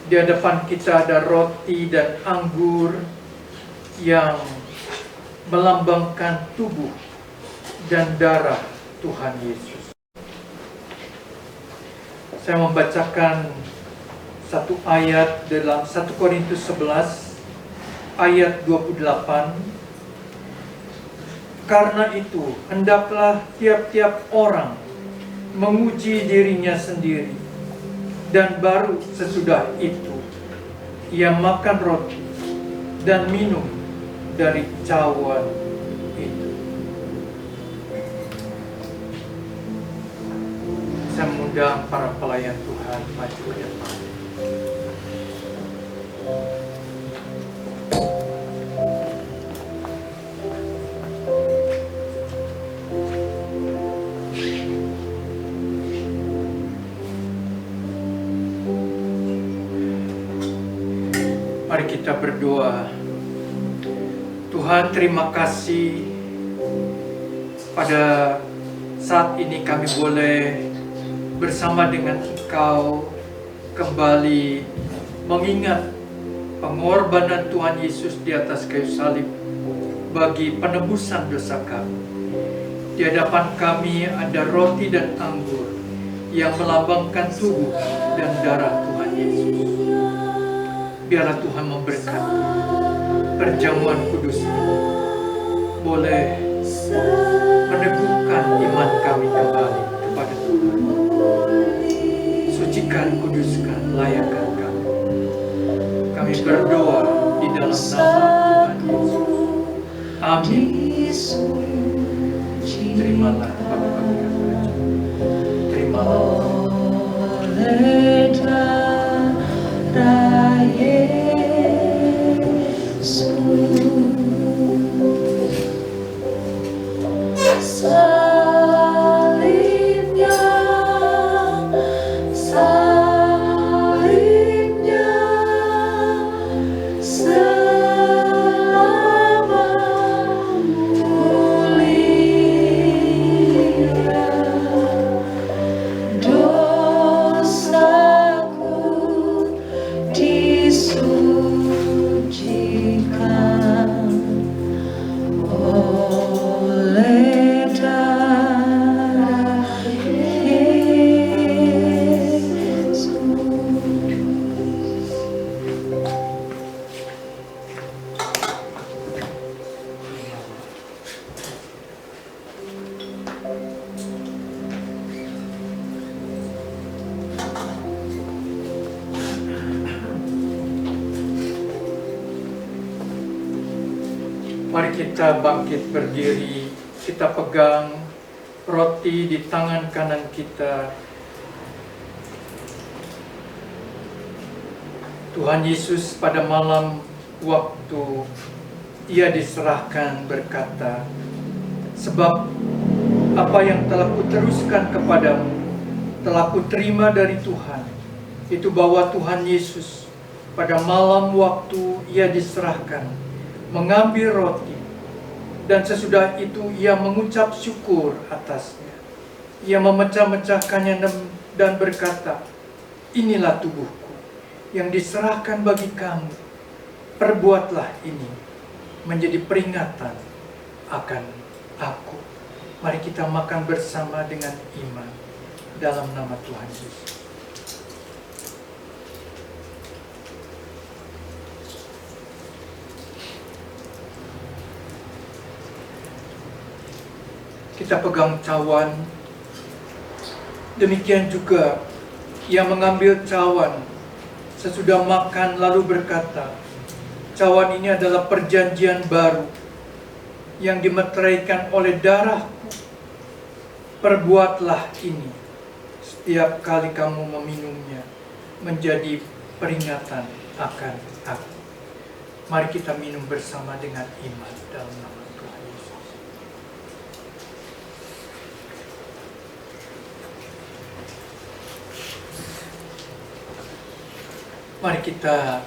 Di hadapan kita ada roti dan anggur yang melambangkan tubuh dan darah Tuhan Yesus. Saya membacakan satu ayat dalam 1 Korintus 11 ayat 28. Karena itu, hendaklah tiap-tiap orang menguji dirinya sendiri, dan baru sesudah itu ia makan roti dan minum dari cawan itu. Saya mengundang para pelayan Tuhan maju ke depan. Mari kita berdoa. Tuhan, terima kasih pada saat ini kami boleh bersama dengan Engkau kembali mengingat pengorbanan Tuhan Yesus di atas kayu salib bagi penebusan dosa kami. Di hadapan kami ada roti dan anggur yang melambangkan tubuh dan darah Tuhan Yesus. Biarlah Tuhan memberkati perjamuan kudus ini, boleh meneguhkan iman kami kembali kepada Tuhan. Sucikan, kuduskan, layakkan kami. Kami berdoa di dalam nama Tuhan Yesus. Amin. Terimalah Bapak yang berdoa. Terimalah. Mari kita bangkit berdiri, kita pegang roti di tangan kanan kita. Tuhan Yesus pada malam waktu Ia diserahkan berkata, sebab apa yang telah kuteruskan kepadamu, telah kuterima dari Tuhan, itu bahwa Tuhan Yesus pada malam waktu Ia diserahkan, mengambil roti, dan sesudah itu Ia mengucap syukur atasnya. Ia memecah-mecahkannya dan berkata, inilah tubuhku yang diserahkan bagi kamu. Perbuatlah ini menjadi peringatan akan aku. Mari kita makan bersama dengan iman dalam nama Tuhan Yesus. Kita pegang cawan. Demikian juga Ia mengambil cawan sesudah makan lalu berkata, cawan ini adalah perjanjian baru yang dimeteraikan oleh darahku. Perbuatlah ini setiap kali kamu meminumnya menjadi peringatan akan aku. Mari kita minum bersama dengan iman dalam nama Tuhan Yesus. Mari kita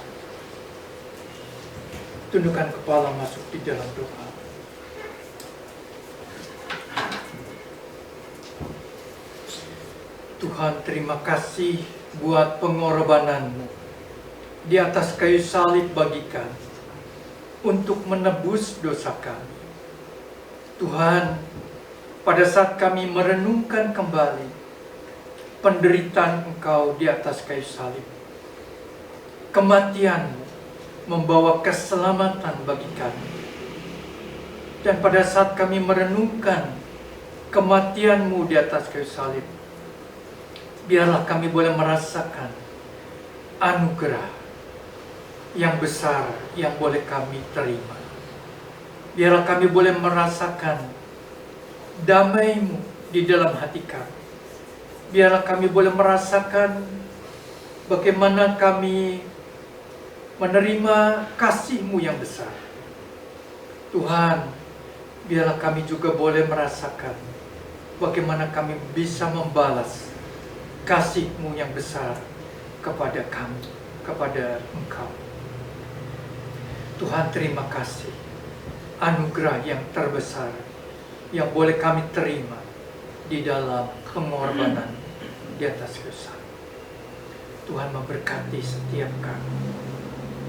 tundukkan kepala masuk di dalam doa. Tuhan, terima kasih buat pengorbanan-Mu di atas kayu salib bagi kami untuk menebus dosa kami. Tuhan, pada saat kami merenungkan kembali penderitaan Engkau di atas kayu salib, kematian-Mu membawa keselamatan bagi kami. Dan pada saat kami merenungkan kematian-Mu di atas kayu salib, biarlah kami boleh merasakan anugerah yang besar yang boleh kami terima. Biarlah kami boleh merasakan damai-Mu di dalam hati kami. Biarlah kami boleh merasakan bagaimana kami menerima kasih-Mu yang besar. Tuhan, biarlah kami juga boleh merasakan bagaimana kami bisa membalas kasih-Mu yang besar kepada kami, kepada Engkau. Tuhan, terima kasih anugerah yang terbesar yang boleh kami terima di dalam pengorbanan di atas kayu salib. Tuhan memberkati setiap kami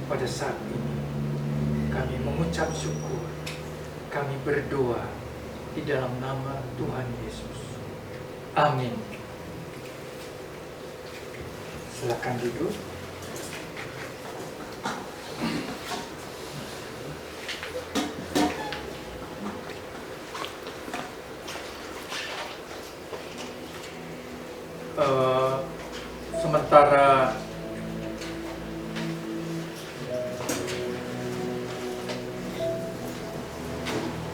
pada saat ini. Kami mengucap syukur, kami berdoa di dalam nama Tuhan Yesus. Amin. Silakan duduk. Sementara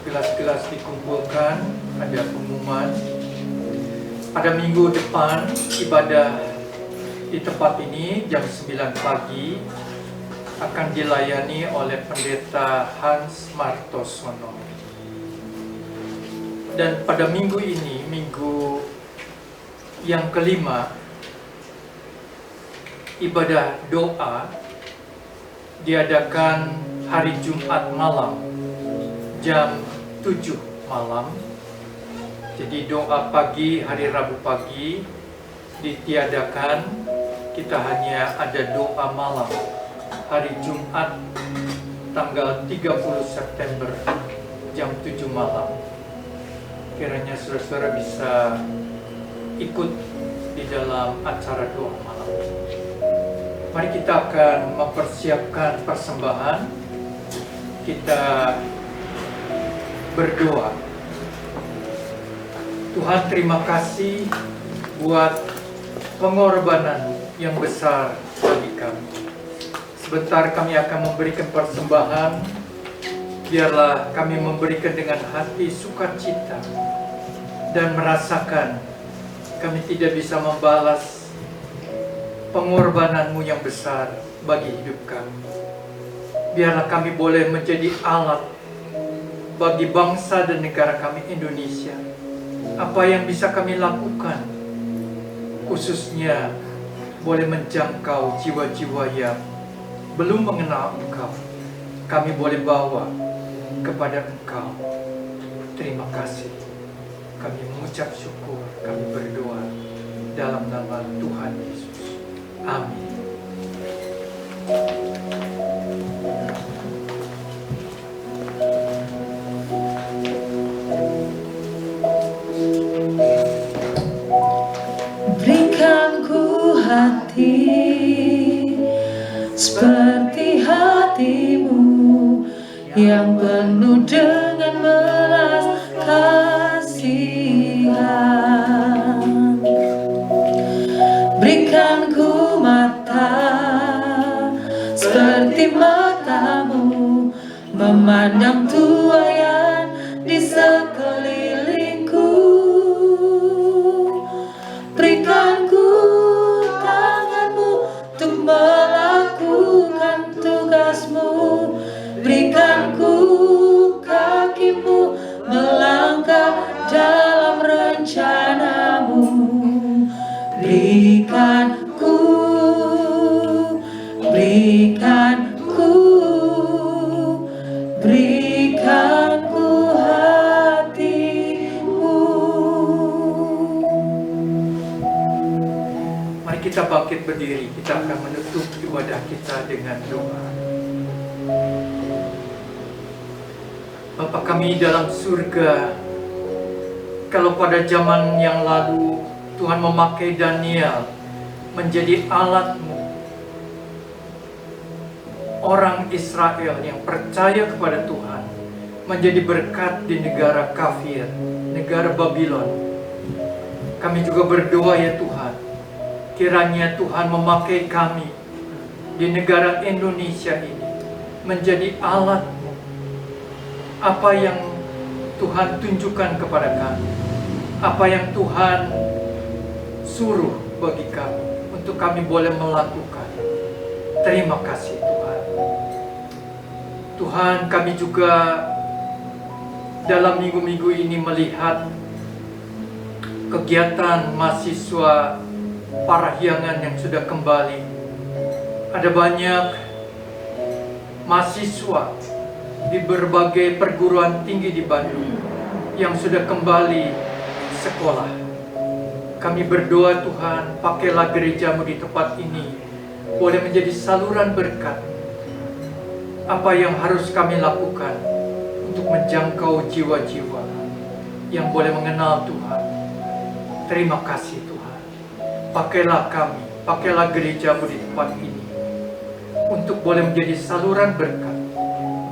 gelas-gelas dikumpulkan, ada pengumuman. Pada minggu depan ibadah di tempat ini jam 9 pagi akan dilayani oleh Pendeta Hans Martosono. Dan pada minggu ini, minggu yang kelima, ibadah doa diadakan hari Jumat malam jam 7 malam. Jadi doa pagi hari Rabu pagi ditiadakan. Kita hanya ada doa malam hari Jumat tanggal 30 September jam 7 malam. Kiranya saudara-saudara bisa ikut di dalam acara doa malam. Mari kita akan mempersiapkan persembahan. Kita berdoa. Tuhan, terima kasih buat pengorbanan yang besar bagi kami. Sebentar kami akan memberikan persembahan. Biarlah kami memberikan dengan hati sukacita dan merasakan kami tidak bisa membalas pengorbanan-Mu yang besar bagi hidup kami. Biarlah kami boleh menjadi alat bagi bangsa dan negara kami Indonesia. Apa yang bisa kami lakukan, khususnya boleh menjangkau jiwa-jiwa yang belum mengenal Engkau, kami boleh bawa kepada Engkau. Terima kasih. Kami mengucap syukur, kami berdoa dalam nama Tuhan Yesus. Amin. Berikan ku hati seperti hati-Mu yang penuh dengan belas kasihan. Berikan ku mata seperti mata-Mu memandang tuaian di sekelilingku. Berikan ku tangan-Mu untuk melakukan tugas-Mu. Berikan ku kaki-Mu melangkah dalam rencana-Mu. Berikan ku hati kita bangkit berdiri, kita akan menutup ibadah kita dengan doa. Bapa kami dalam surga, kalau pada zaman yang lalu Tuhan memakai Daniel menjadi alat-Mu, orang Israel yang percaya kepada Tuhan menjadi berkat di negara kafir, negara Babylon. Kami juga berdoa ya Tuhan, kiranya Tuhan memakai kami di negara Indonesia ini menjadi alat-Mu. Apa yang Tuhan tunjukkan kepada kami, apa yang Tuhan suruh bagi kami, untuk kami boleh melakukan. Terima kasih Tuhan. Tuhan, kami juga dalam minggu-minggu ini melihat kegiatan mahasiswa Parahyangan yang sudah kembali. Ada banyak mahasiswa di berbagai perguruan tinggi di Bandung yang sudah kembali sekolah. Kami berdoa Tuhan, pakailah gereja-Mu di tempat ini boleh menjadi saluran berkat. Apa yang harus kami lakukan untuk menjangkau jiwa-jiwa yang boleh mengenal Tuhan. Terima kasih Tuhan. Pakailah kami, pakailah gereja-Mu di tempat ini untuk boleh menjadi saluran berkat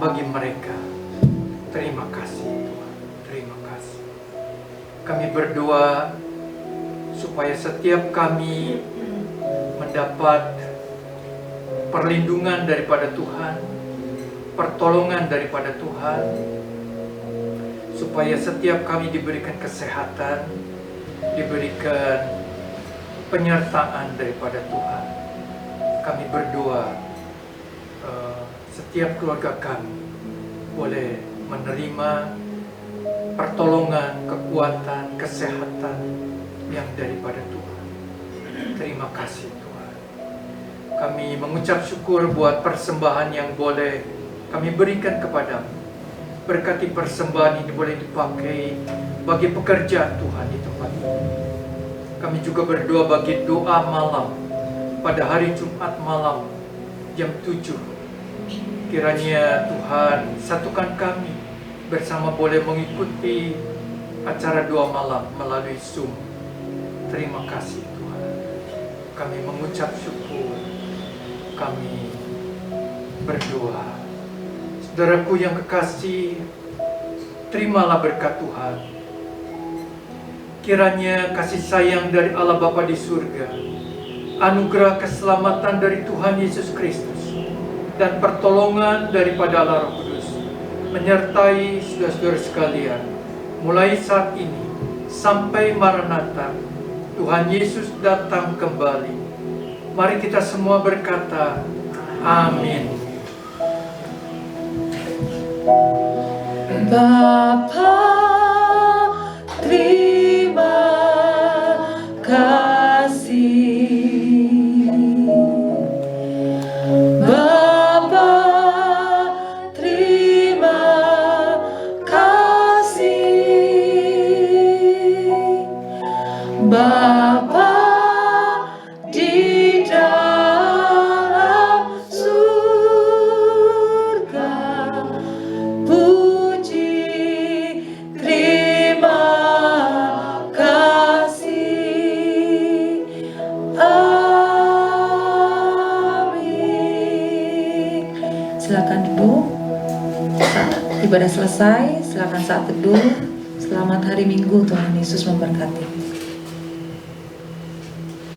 bagi mereka. Terima kasih Tuhan, terima kasih. Kami berdoa supaya setiap kami mendapat perlindungan daripada Tuhan, pertolongan daripada Tuhan, supaya setiap kami diberikan kesehatan, diberikan penyertaan daripada Tuhan. Kami berdoa setiap keluarga kami boleh menerima pertolongan, kekuatan, kesehatan yang daripada Tuhan. Terima kasih Tuhan. Kami mengucap syukur buat persembahan yang boleh kami berikan kepadamu. Berkati persembahan ini boleh dipakai bagi pekerjaan Tuhan di tempat ini. Kami juga berdoa bagi doa malam pada hari Jumat malam jam 7. Kiranya Tuhan satukan kami bersama boleh mengikuti acara doa malam melalui Zoom. Terima kasih Tuhan. Kami mengucap syukur. Kami berdoa. Saudaraku yang kekasih, terimalah berkat Tuhan. Kiranya kasih sayang dari Allah Bapa di surga, anugerah keselamatan dari Tuhan Yesus Kristus, dan pertolongan daripada Allah Roh Kudus menyertai saudara-saudara sekalian, mulai saat ini sampai Maranatha, Tuhan Yesus datang kembali. Mari kita semua berkata, amin. Bapa, terima kasih. Bapa, terima kasih. Bapa di dalam surga, puji terima kasih. Amin. Silakan duduk. Saat ibadah selesai, silakan saat teduh. Selamat hari Minggu, Tuhan Yesus memberkati.